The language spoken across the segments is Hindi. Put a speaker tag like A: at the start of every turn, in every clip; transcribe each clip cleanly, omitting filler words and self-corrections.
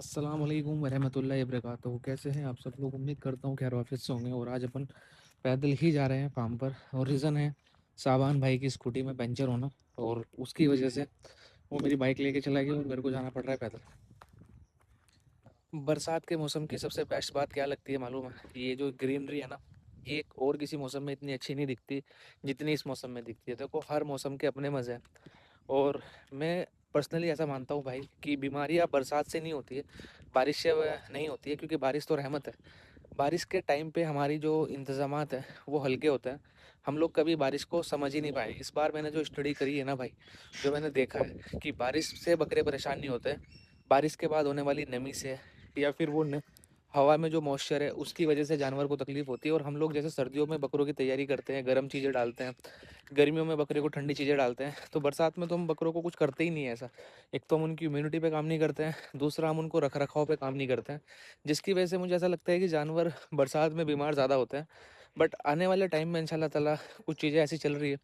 A: अस्सलाम वालेकुम वरहमतुल्लाहि वबरकातुहू। कैसे हैं आप सब लोग? उम्मीद करता हूँ खैर ऑफिस से होंगे। और आज अपन पैदल ही जा रहे हैं काम पर, और रीज़न है साबान भाई की स्कूटी में पंचर होना। और उसकी वजह से वो मेरी बाइक लेके चला गया और मेरे को जाना पड़ रहा है पैदल। बरसात के मौसम की सबसे बेस्ट बात क्या लगती है मालूम है? ये जो ग्रीनरी है ना, ये एक और किसी मौसम में इतनी अच्छी नहीं दिखती जितनी इस मौसम में दिखती है। देखो, हर मौसम के अपने मज़े हैं। और मैं पर्सनली ऐसा मानता हूँ भाई कि बीमारियाँ बरसात से नहीं होती है, बारिश से नहीं होती है, क्योंकि बारिश तो रहमत है। बारिश के टाइम पे हमारी जो इंतज़ामात हैं वो हल्के होते हैं। हम लोग कभी बारिश को समझ ही नहीं पाए। इस बार मैंने जो स्टडी करी है ना भाई, जो मैंने देखा है कि बारिश से बकरे परेशान नहीं होते। बारिश के बाद होने वाली नमी से, या फिर वो हवा में जो मॉइस्चर है उसकी वजह से जानवर को तकलीफ होती है। और हम लोग जैसे सर्दियों में बकरों की तैयारी करते हैं, गर्म चीज़ें डालते हैं, गर्मियों में बकरे को ठंडी चीज़ें डालते हैं, तो बरसात में तो हम बकरों को कुछ करते ही नहीं है ऐसा। एक तो हम उनकी इम्यूनिटी पे काम नहीं करते हैं, दूसरा हम उनको रख रखाव पे काम नहीं करते हैं, जिसकी वजह से मुझे ऐसा लगता है कि जानवर बरसात में बीमार ज़्यादा होते हैं। बट आने वाले टाइम में इंशाल्लाह ताला कुछ चीज़ें ऐसी चल रही है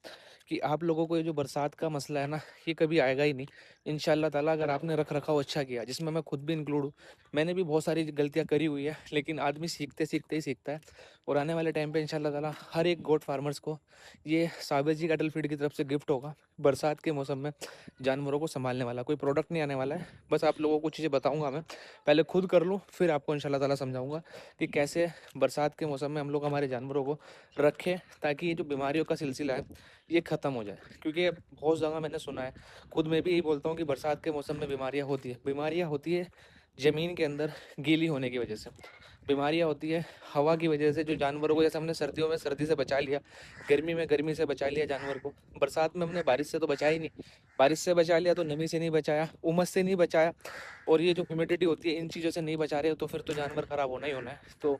A: कि आप लोगों को ये जो बरसात का मसला है ना, ये कभी आएगा ही नहीं इंशाल्लाह ताला, अगर आपने रख रखाव अच्छा किया, जिसमें मैं खुद भी इंक्लूड हूँ। मैंने भी बहुत सारी गलतियाँ करी हुई है, लेकिन आदमी सीखते सीखते ही सीखता है। और आने वाले टाइम पे इंशाल्लाह ताला हर एक गोट फार्मर्स को ये साबिर जी कैटल फीड की तरफ से गिफ्ट होगा। बरसात के मौसम में जानवरों को संभालने वाला कोई प्रोडक्ट नहीं आने वाला है, बस आप लोगों को चीज़ें बताऊंगा मैं। पहले खुद कर लूँ, फिर आपको इंशाल्लाह ताला समझाऊंगा कि कैसे बरसात के मौसम में हम लोग हमारे जानवरों को रखें, ताकि ये जो बीमारियों का सिलसिला है ये ख़त्म हो जाए। क्योंकि बहुत जगह मैंने सुना है, खुद मैं भी यही बोलता हूँ कि बरसात के मौसम में बीमारियाँ होती है ज़मीन के अंदर गीली होने की वजह से। बीमारियाँ होती है हवा की वजह से, जो जानवरों को, जैसे हमने सर्दियों में सर्दी से बचा लिया, गर्मी में गर्मी से बचा लिया जानवर को, बरसात में हमने बारिश से तो बचा ही नहीं। बारिश से बचा लिया तो नमी से नहीं बचाया, उमस से नहीं बचाया, और ये जो ह्यूमिडिटी होती है इन चीज़ों से नहीं बचा रहे हो, तो फिर तो जानवर ख़राब होना ही होना है। तो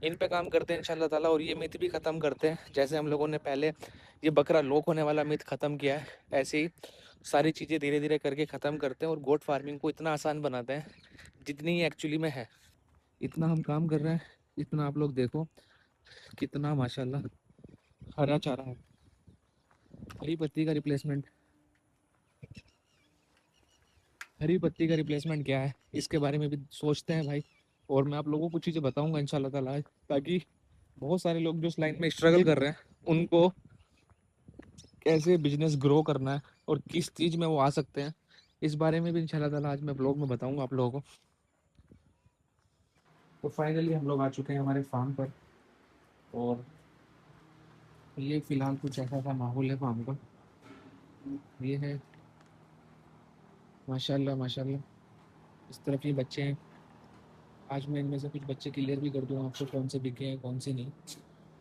A: इन पे काम करते हैं इंशाल्लाह ताला, और ये मिथ भी ख़त्म करते हैं। जैसे हम लोगों ने पहले ये बकरा लोक होने वाला मिथ ख़त्म किया है, ऐसे ही सारी चीज़ें धीरे धीरे करके ख़त्म करते हैं और गोट फार्मिंग को इतना आसान बनाते हैं जितनी ये एक्चुअली में है। इतना हम काम कर रहे हैं, इतना आप लोग देखो कितना माशाल्लाह हरा चारा है। हरी पत्ती का रिप्लेसमेंट, हरी पत्ती का रिप्लेसमेंट क्या है, इसके बारे में भी सोचते हैं भाई। और मैं आप लोगों को चीज़ें बताऊंगा इंशाल्लाह ताला, ताकि बहुत सारे लोग जो इस लाइन में स्ट्रगल कर रहे हैं उनको कैसे बिजनेस ग्रो करना है और किस चीज़ में वो आ सकते हैं, इस बारे में भी इंशाल्लाह ताला आज मैं ब्लॉग में बताऊंगा आप लोगों को। तो फाइनली हम लोग आ चुके हैं हमारे फार्म पर, और ये फिलहाल कुछ ऐसा सा माहौल है फार्म का। ये है माशाल्लाह माशाल्लाह। इस तरफ ये बच्चे हैं। आज मैं इनमें से कुछ बच्चे क्लियर भी कर दूंगा आपको, कौन से बिके हैं कौन से नहीं।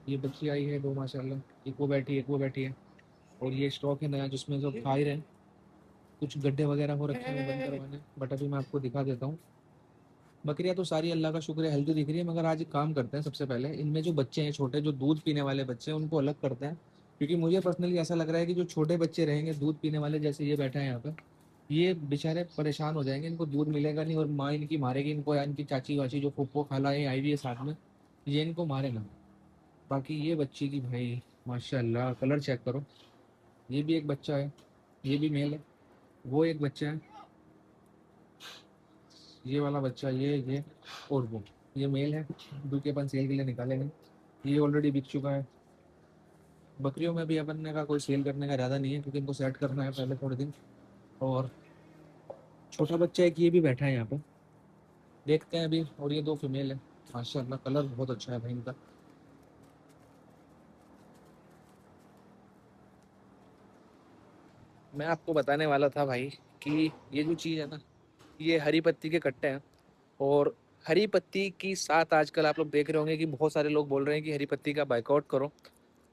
A: ये बच्ची आई है दो माशाल्लाह, एक वो बैठी है, एक वो बैठी है। और ये स्टॉक है नया जिसमें जो खा ही रहे हैं। कुछ गड्ढे वगैरह हो रखे हैं बंद करवाने, बट अभी मैं आपको दिखा देता हूँ। बकरियाँ तो सारी अल्लाह का शुक्र है हेल्दी दिख रही है, मगर आज एक काम करते हैं। सबसे पहले इनमें जो बच्चे हैं छोटे, जो दूध पीने वाले बच्चे हैं, उनको अलग करते हैं। क्योंकि मुझे पर्सनली ऐसा लग रहा है कि जो छोटे बच्चे रहेंगे दूध पीने वाले, जैसे ये बैठा है यहाँ पे, ये बेचारे परेशान हो जाएंगे, इनको दूध मिलेगा नहीं और माँ इनकी मारेगी इनको, या इनकी चाची वाची जो फूफो खाला है आई हुई है साथ में, ये इनको मारेगा। बाकी ये बच्ची की भाई माशाल्लाह कलर चेक करो। ये भी एक बच्चा है, ये भी मेल है। वो एक बच्चा है, ये वाला बच्चा, ये और वो, ये मेल है। दो के अपन सेल के लिए निकालेंगे। ये ऑलरेडी बिक चुका है। बकरियों में भी अपन ने का कोई सेल करने का इरादा नहीं है, क्योंकि इनको सेट करना है पहले थोड़े दिन। और छोटा बच्चा एक ये भी बैठा है यहाँ पे, देखते हैं अभी। और ये दो फीमेल है, माशाल्लाह कलर बहुत अच्छा है भाई इनका। मैं आपको बताने वाला था भाई कि ये जो चीज़ है ना, ये हरी पत्ती के कट्टे हैं। और हरी पत्ती की साथ आजकल आप लोग देख रहे होंगे कि बहुत सारे लोग बोल रहे हैं कि हरी पत्ती का बाइकआउट करो।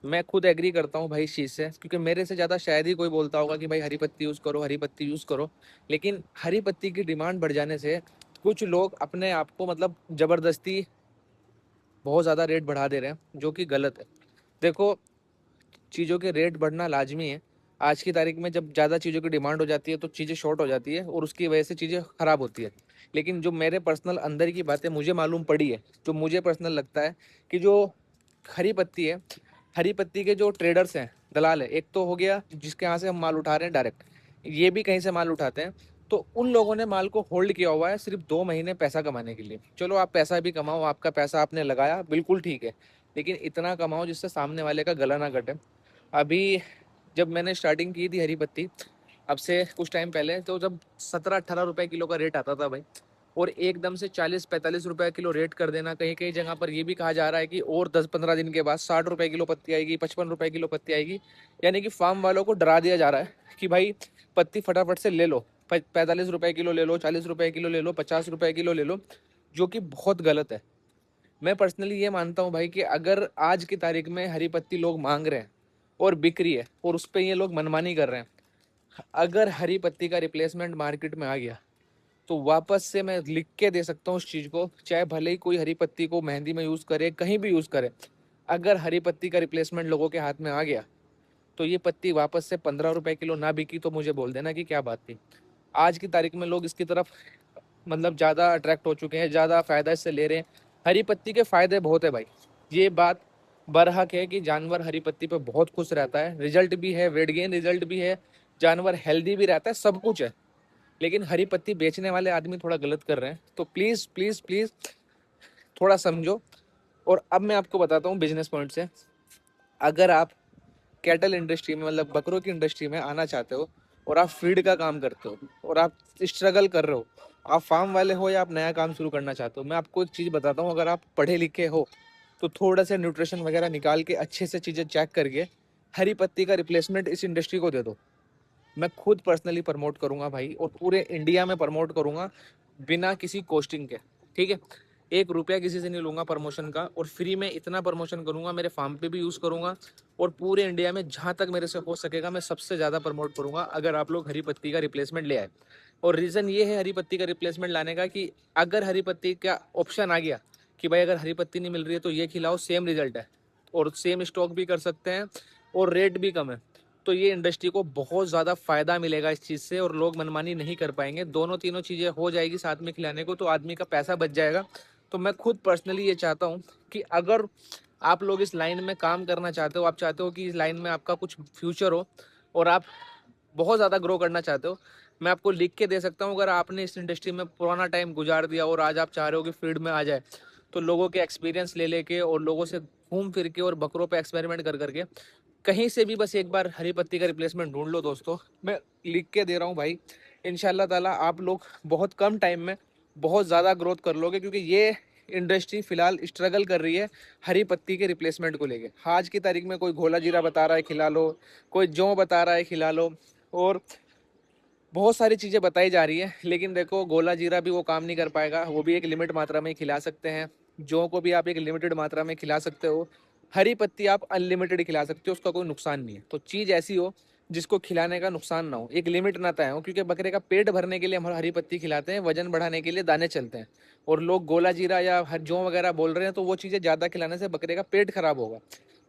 A: मैं खुद एग्री करता हूँ भाई इस चीज़ से, क्योंकि मेरे से ज़्यादा शायद ही कोई बोलता होगा कि भाई हरी पत्ती यूज़ करो, हरी पत्ती यूज़ करो। लेकिन हरी पत्ती की डिमांड बढ़ जाने से कुछ लोग अपने आप को मतलब ज़बरदस्ती बहुत ज़्यादा रेट बढ़ा दे रहे हैं, जो कि गलत है। देखो, चीज़ों के रेट बढ़ना लाजमी है। आज की तारीख में जब ज़्यादा चीज़ों की डिमांड हो जाती है तो चीज़ें शॉर्ट हो जाती है, और उसकी वजह से चीज़ें ख़राब होती है। लेकिन जो मेरे पर्सनल अंदर की बातें मुझे मालूम पड़ी है, जो मुझे पर्सनल लगता है कि जो हरी पत्ती है, हरी पत्ती के जो ट्रेडर्स हैं, दलाल है, एक तो हो गया जिसके यहाँ से हम माल उठा रहे हैं डायरेक्ट, ये भी कहीं से माल उठाते हैं। तो उन लोगों ने माल को होल्ड किया हुआ है सिर्फ 2 महीने पैसा कमाने के लिए। चलो आप पैसा भी कमाओ, आपका पैसा आपने लगाया, बिल्कुल ठीक है, लेकिन इतना कमाओ जिससे सामने वाले का गला ना कटे। अभी जब मैंने स्टार्टिंग की थी हरी पत्ती, अब से कुछ टाइम पहले, तो जब 17-18 रुपए किलो का रेट आता था भाई, और एकदम से 40-45 रुपए किलो रेट कर देना, कहीं कहीं जगह पर ये भी कहा जा रहा है कि और 10-15 दिन के बाद 60 रुपए किलो पत्ती आएगी, 55 रुपए किलो पत्ती आएगी। यानी कि फार्म वालों को डरा दिया जा रहा है कि भाई पत्ती फटाफट से ले लो, 45 रुपए किलो ले लो, 40 रुपए किलो ले लो, 50 रुपए किलो ले लो, जो कि बहुत गलत है। मैं पर्सनली ये मानता हूँ भाई कि अगर आज की तारीख में हरी पत्ती लोग मांग रहे हैं और बिक रही है और उस पर ये लोग मनमानी कर रहे हैं, अगर हरी पत्ती का रिप्लेसमेंट मार्केट में आ गया तो वापस से मैं लिख के दे सकता हूँ उस चीज़ को, चाहे भले ही कोई हरी पत्ती को मेहंदी में यूज़ करे, कहीं भी यूज़ करे, अगर हरी पत्ती का रिप्लेसमेंट लोगों के हाथ में आ गया तो ये पत्ती वापस से 15 रुपए किलो ना बिकी तो मुझे बोल देना कि क्या बात थी। आज की तारीख में लोग इसकी तरफ मतलब ज़्यादा अट्रैक्ट हो चुके हैं, ज़्यादा फ़ायदा इससे ले रहे हैं। हरी पत्ती के फ़ायदे बहुत है भाई, ये बात बरहक है कि जानवर हरी पत्ती पे बहुत खुश रहता है, रिजल्ट भी है, वेट गेन रिजल्ट भी है, जानवर हेल्दी भी रहता है, सब कुछ है। लेकिन हरी पत्ती बेचने वाले आदमी थोड़ा गलत कर रहे हैं, तो प्लीज़ प्लीज़ प्लीज़ थोड़ा समझो। और अब मैं आपको बताता हूँ बिजनेस पॉइंट से, अगर आप कैटल इंडस्ट्री में मतलब बकरों की इंडस्ट्री में आना चाहते हो और आप फीड का काम करते हो और आप स्ट्रगल कर रहे हो, आप फार्म वाले हो या आप नया काम शुरू करना चाहते हो, मैं आपको एक चीज़ बताता हूँ, अगर आप पढ़े लिखे हो तो थोड़ा सा न्यूट्रिशन वगैरह निकाल के अच्छे से चीज़ें चेक करके हरी पत्ती का रिप्लेसमेंट इस इंडस्ट्री को दे दो। मैं खुद पर्सनली प्रमोट करूंगा भाई, और पूरे इंडिया में प्रमोट करूंगा बिना किसी कॉस्टिंग के, ठीक है। 1 रुपया किसी से नहीं लूंगा प्रमोशन का, और फ्री में इतना प्रमोशन करूंगा, मेरे फार्म पे भी यूज़ करूंगा, और पूरे इंडिया में जहाँ तक मेरे से हो सकेगा मैं सबसे ज़्यादा प्रमोट करूंगा अगर आप लोग हरी पत्ती का रिप्लेसमेंट ले आए। और रीज़न ये है हरी पत्ती का रिप्लेसमेंट लाने का कि अगर हरी पत्ती का ऑप्शन आ गया कि भाई अगर हरी पत्ती नहीं मिल रही है तो ये खिलाओ, सेम रिजल्ट है और सेम स्टॉक भी कर सकते हैं और रेट भी कम है, तो ये इंडस्ट्री को बहुत ज़्यादा फ़ायदा मिलेगा इस चीज़ से, और लोग मनमानी नहीं कर पाएंगे। दोनों तीनों चीज़ें हो जाएगी साथ में खिलाने को, तो आदमी का पैसा बच जाएगा। तो मैं खुद पर्सनली ये चाहता हूँ कि अगर आप लोग इस लाइन में काम करना चाहते हो, आप चाहते हो कि इस लाइन में आपका कुछ फ्यूचर हो और आप बहुत ज़्यादा ग्रो करना चाहते हो, मैं आपको लिख के दे सकता हूँ। अगर आपने इस इंडस्ट्री में पुराना टाइम गुजार दिया और आज आप चाह रहे हो कि फील्ड में आ जाए, तो लोगों के एक्सपीरियंस ले लेके और लोगों से घूम फिर के और बकरों पे एक्सपेरिमेंट कर करके कहीं से भी बस एक बार हरी पत्ती का रिप्लेसमेंट ढूंढ लो दोस्तों, मैं लिख के दे रहा हूँ भाई, इंशाल्लाह ताला आप लोग बहुत कम टाइम में बहुत ज़्यादा ग्रोथ कर लोगे, क्योंकि ये इंडस्ट्री फिलहाल स्ट्रगल कर रही है हरी पत्ती के रिप्लेसमेंट को लेके। आज की तारीख में कोई घोला जीरा बता रहा है खिला लो, कोई जौ बता रहा है खिला लो, और बहुत सारी चीज़ें बताई जा रही है, लेकिन देखो गोला जीरा भी वो काम नहीं कर पाएगा, वो भी एक लिमिट मात्रा में ही खिला सकते हैं, जौ को भी आप एक लिमिटेड मात्रा में खिला सकते हो, हरी पत्ती आप अनलिमिटेड खिला सकते हो, उसका कोई नुकसान नहीं है। तो चीज़ ऐसी हो जिसको खिलाने का नुकसान ना हो, एक लिमिट ना तय हो, क्योंकि बकरे का पेट भरने के लिए हम हरी पत्ती खिलाते हैं, वजन बढ़ाने के लिए दाने चलते हैं, और लोग गोला जीरा या हर जौ वगैरह बोल रहे हैं, तो वो चीज़ें ज़्यादा खिलाने से बकरे का पेट खराब होगा।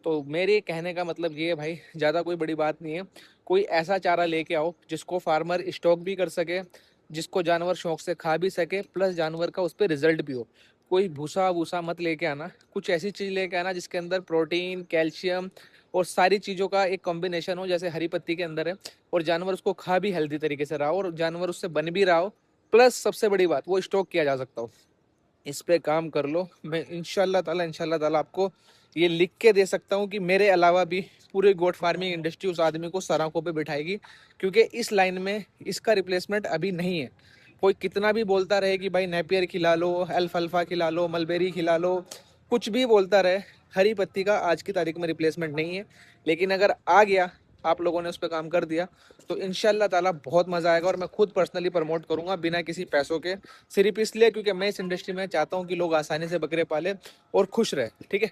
A: तो मेरे कहने का मतलब ये है भाई, ज़्यादा कोई बड़ी बात नहीं है, कोई ऐसा चारा लेके आओ जिसको फार्मर स्टॉक भी कर सके, जिसको जानवर शौक से खा भी सके, प्लस जानवर का उस पर रिजल्ट भी हो। कोई भूसा वूसा मत लेके आना, कुछ ऐसी चीज़ लेके आना जिसके अंदर प्रोटीन, कैल्शियम और सारी चीज़ों का एक कॉम्बिनेशन हो, जैसे हरी पत्ती के अंदर है, और जानवर उसको खा भी हेल्दी तरीके से रहा हो और जानवर उससे बन भी रहा हो, प्लस सबसे बड़ी बात वो स्टॉक किया जा सकता हो। इस पे काम कर लो, मैं इंशाल्लाह ताला आपको ये लिख के दे सकता हूँ कि मेरे अलावा भी पूरे गोट फार्मिंग इंडस्ट्री उस आदमी को सराखों पे बिठाएगी, क्योंकि इस लाइन में इसका रिप्लेसमेंट अभी नहीं है। कोई कितना भी बोलता रहे कि भाई नेपियर खिला लो, अल्फाल्फा खिला लो, मलबेरी खिला लो, कुछ भी बोलता रहे, हरी पत्ती का आज की तारीख में रिप्लेसमेंट नहीं है। लेकिन अगर आ गया, आप लोगों ने उस पर काम कर दिया, तो इंशाल्लाह ताला बहुत मज़ा आएगा, और मैं खुद पर्सनली प्रमोट करूंगा बिना किसी पैसों के, सिर्फ इसलिए क्योंकि मैं इस इंडस्ट्री में चाहता हूँ कि लोग आसानी से बकरे पाले और खुश रहे, ठीक है।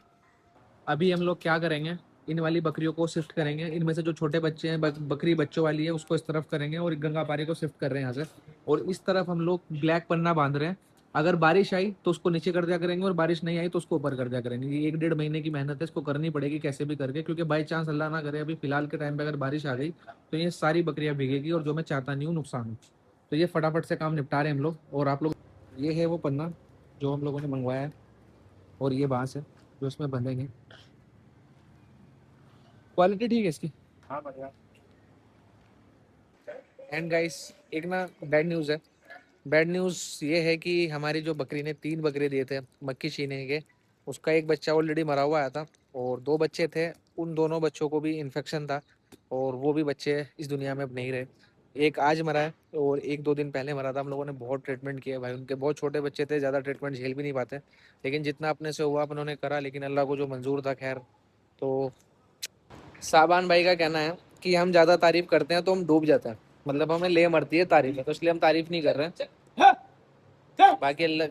A: अभी हम लोग क्या करेंगे, इन वाली बकरियों को शिफ्ट करेंगे, इनमें से जो छोटे बच्चे हैं, बकरी बच्चों वाली है उसको इस तरफ करेंगे, और गंगा पारी को शिफ्ट कर रहे हैं यहाँ से, और इस तरफ हम लोग ब्लैक पन्ना बांध रहे हैं। अगर बारिश आई तो उसको नीचे कर दिया करेंगे, और बारिश नहीं आई तो उसको ऊपर कर दिया करेंगे। ये 1-1.5 महीने की मेहनत है, इसको करनी पड़ेगी कैसे भी करके, क्योंकि बाई चांस अल्लाह ना करे अभी फिलहाल के टाइम पे अगर बारिश आ गई तो ये सारी बकरियां भीगेगी, और जो मैं चाहता नहीं हूँ नुकसान हो। तो ये फटाफट से काम निपटा रहे हैं हम लोग, और आप लोग, ये है वो पन्ना जो हम लोगों ने मंगवाया है, और ये बांस है जो इसमें बंधेंगे। क्वालिटी ठीक है इसकी। हाँ बढ़िया। एंड गाइस एक ना बैड न्यूज़ है। बैड न्यूज़ ये है कि हमारी जो बकरी ने 3 बकरे दिए थे मक्खी छीने के, उसका एक बच्चा ऑलरेडी मरा हुआ आया था और 2 बच्चे थे, उन दोनों बच्चों को भी इन्फेक्शन था और वो भी बच्चे इस दुनिया में अब नहीं रहे। एक आज मरा है और एक 2 दिन पहले मरा था। हम लोगों ने बहुत ट्रीटमेंट किया भाई, उनके बहुत छोटे बच्चे थे, ज़्यादा ट्रीटमेंट झेल भी नहीं पाते, लेकिन जितना अपने से हुआ अपन ने करा, लेकिन अल्लाह को जो मंजूर था खैर। तो साबान भाई का कहना है कि हम ज़्यादा तारीफ करते हैं तो हम डूब जाते हैं, मतलब हमें ले मरती है तारीफ है, तो इसलिए हम तारीफ नहीं कर रहे हैं। बाकी अल्लाह।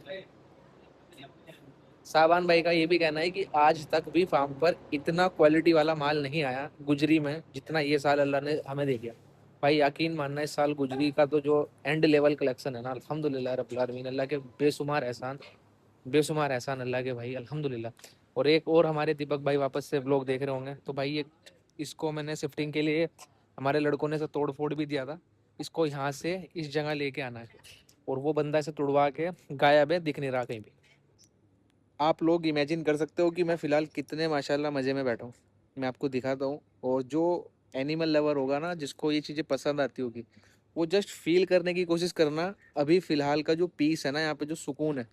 A: साबान भाई का ये भी कहना है कि आज तक भी फार्म पर इतना क्वालिटी वाला माल नहीं आया गुजरी में जितना ये साल अल्लाह ने हमें दे दिया। भाई यकीन मानना इस साल गुजरी का तो जो एंड लेवल कलेक्शन है ना, अल्हम्दुलिल्लाह रब्बिल आलमीन, अल्लाह के बेशुमार एहसान, बेशुमार एहसान अल्लाह के भाई, अल्हम्दुलिल्लाह। और एक और हमारे दीपक भाई वापस से ब्लॉग देख रहे होंगे, तो भाई ये इसको मैंने शिफ्टिंग के लिए हमारे लड़कों ने से तोड़ फोड़ भी दिया था। इसको यहाँ से इस जगह लेके आना है और वो बंदा इसे तुड़वा के गायब है, दिख नहीं रहा कहीं भी। आप लोग इमेजिन कर सकते हो कि मैं फ़िलहाल कितने माशाल्लाह मज़े में बैठा हूँ। मैं आपको दिखाता हूँ। और जो एनिमल लवर होगा ना, जिसको ये चीज़ें पसंद आती होगी, वो जस्ट फील करने की कोशिश करना। अभी फ़िलहाल का जो पीस है ना, यहाँ पे जो सुकून है,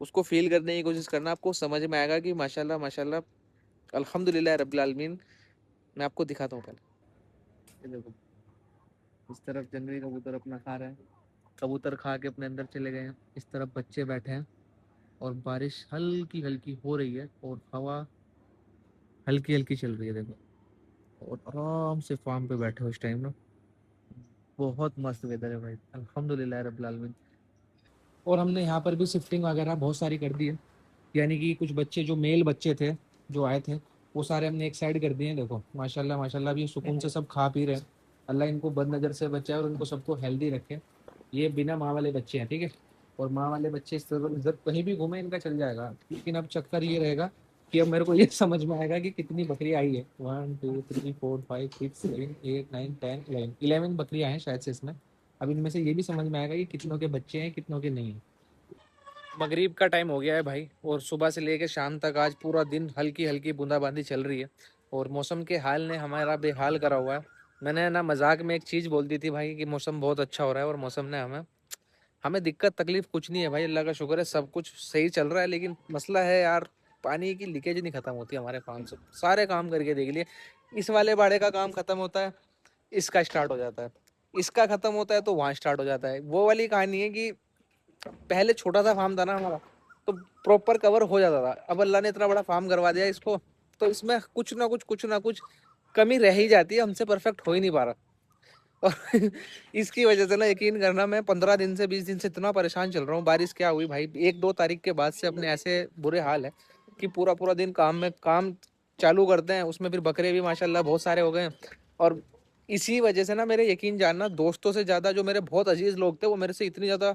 A: उसको फील करने की कोशिश करना। आपको समझ में आएगा कि माशाल्लाह माशाल्लाह अल्हम्दुलिल्लाह रब्बिल आलमीन। मैं आपको दिखाता हूँ पहले। ये देखो, इस तरफ जंगली कबूतर अपना खा रहे हैं, कबूतर खा के अपने अंदर चले गए हैं। इस तरफ बच्चे बैठे हैं और बारिश हल्की हल्की हो रही है और हवा हल्की हल्की चल रही है, देखो। और आराम से फार्म पे बैठे हो इस टाइम ना, बहुत मस्त वेदर है भाई, अल्हम्दुलिल्लाह रब्बिल आलमीन। और हमने यहाँ पर भी शिफ्टिंग वगैरह बहुत सारी कर दी है, यानी कि कुछ बच्चे जो मेल बच्चे थे जो आए थे, वो सारे हमने एक साइड कर दिए हैं। देखो माशाल्लाह माशाल्लाह, अभी सुकून से सब खा पी रहे हैं। अल्लाह इनको बद नज़र से बचाए और उनको सबको हेल्दी रखे। ये बिना माँ वाले बच्चे हैं, ठीक है। और माँ वाले बच्चे इस तरह जब कहीं भी घूमे इनका चल जाएगा, लेकिन अब चक्कर ये रहेगा कि अब मेरे को ये समझ में आएगा कि कितनी बकरी आई है। 1 2 3 4 5 6 7 8 9 10 11 11 बकरियां हैं शायद से इसमें। अब इनमें से ये भी समझ में आएगा कि कितनों के बच्चे हैं कितनों के नहीं हैं। मगरिब का टाइम हो गया है भाई, और सुबह से लेकर शाम तक आज पूरा दिन हल्की हल्की बूंदाबांदी चल रही है और मौसम के हाल ने हमारा बेहाल करा हुआ है। मैंने ना मजाक में एक चीज़ बोल दी थी भाई कि मौसम बहुत अच्छा हो रहा है, और मौसम ने हमें हमें दिक्कत तकलीफ कुछ नहीं है भाई, अल्लाह का शुक्र है, सब कुछ सही चल रहा है। लेकिन मसला है यार, पानी की लीकेज नहीं खत्म होती हमारे फार्म से। सारे काम करके देख लिए, इस वाले बाड़े का काम खत्म होता है, इसका स्टार्ट हो जाता है, इसका खत्म होता है तो वहाँ स्टार्ट हो जाता है। वो वाली कहानी है कि पहले छोटा सा फार्म था ना हमारा, तो प्रॉपर कवर हो जाता था। अब अल्लाह ने इतना बड़ा फार्म करवा दिया इसको, तो इसमें कुछ ना कुछ कमी रह ही जाती है, हमसे परफेक्ट हो ही नहीं पा रहा। और इसकी वजह से ना, यकीन करना, मैं 15 दिन से 20 दिन से इतना परेशान चल रहा हूँ। बारिश क्या हुई भाई, 1 2 तारीख के बाद से अपने ऐसे बुरे हाल है कि पूरा पूरा दिन काम में काम चालू करते हैं, उसमें फिर बकरे भी माशाल्लाह बहुत सारे हो गए हैं। और इसी वजह से ना, मेरे यकीन जानना, दोस्तों से ज़्यादा जो मेरे बहुत अजीज लोग थे, वो मेरे से इतनी ज़्यादा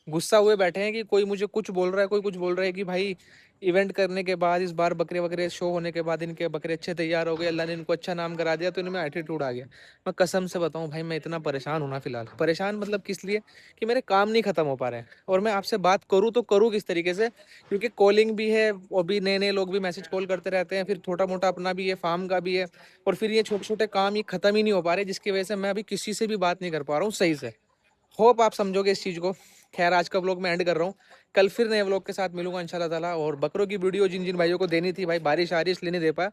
A: गुस्सा हुए बैठे हैं कि कोई मुझे कुछ बोल रहा है, कोई कुछ बोल रहा है कि भाई इवेंट करने के बाद, इस बार बकरे वकरे शो होने के बाद इनके बकरे अच्छे तैयार हो गए, अल्लाह ने इनको अच्छा नाम करा दिया, तो इनमें एटीट्यूड आ गया। मैं कसम से बताऊं भाई, मैं इतना परेशान हूं ना फिलहाल। परेशान मतलब किस लिए, कि मेरे काम नहीं खत्म हो पा रहे हैं, और मैं आपसे बात करूं तो करूं किस तरीके से, क्योंकि कॉलिंग भी है और भी नए नए लोग भी मैसेज कॉल करते रहते हैं, फिर छोटा मोटा अपना भी है, फार्म का भी है, और फिर ये छोटे छोटे काम ये खत्म ही नहीं हो पा रहे, जिसकी वजह से मैं अभी किसी से भी बात नहीं कर पा रहा हूँ सही से। होप आप समझोगे इस चीज़ को। खैर आज का व्लॉग मैं एंड कर रहा हूँ, कल फिर नए व्लॉग के साथ मिलूंगा इंशाल्लाह ताला। और बकरों की वीडियो जिन जिन भाइयों को देनी थी भाई, बारिश आ रही इसलिए नहीं दे पाया।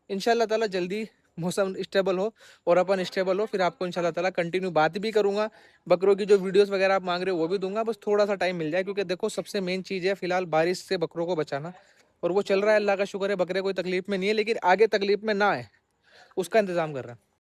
A: इंशाल्लाह ताला जल्दी मौसम स्टेबल हो और अपन स्टेबल हो, फिर आपको इंशाल्लाह ताला कंटिन्यू बात भी करूंगा। बकरों की जो वीडियोस वगैरह आप मांग रहे हो वो भी दूंगा, बस थोड़ा सा टाइम मिल जाए, क्योंकि देखो सबसे मेन चीज़ है फिलहाल बारिश से बकरों को बचाना, और वो चल रहा है, अल्लाह का शुक्र है, बकरे कोई तकलीफ में नहीं है, लेकिन आगे तकलीफ में ना आए उसका इंतजाम कर रहा है।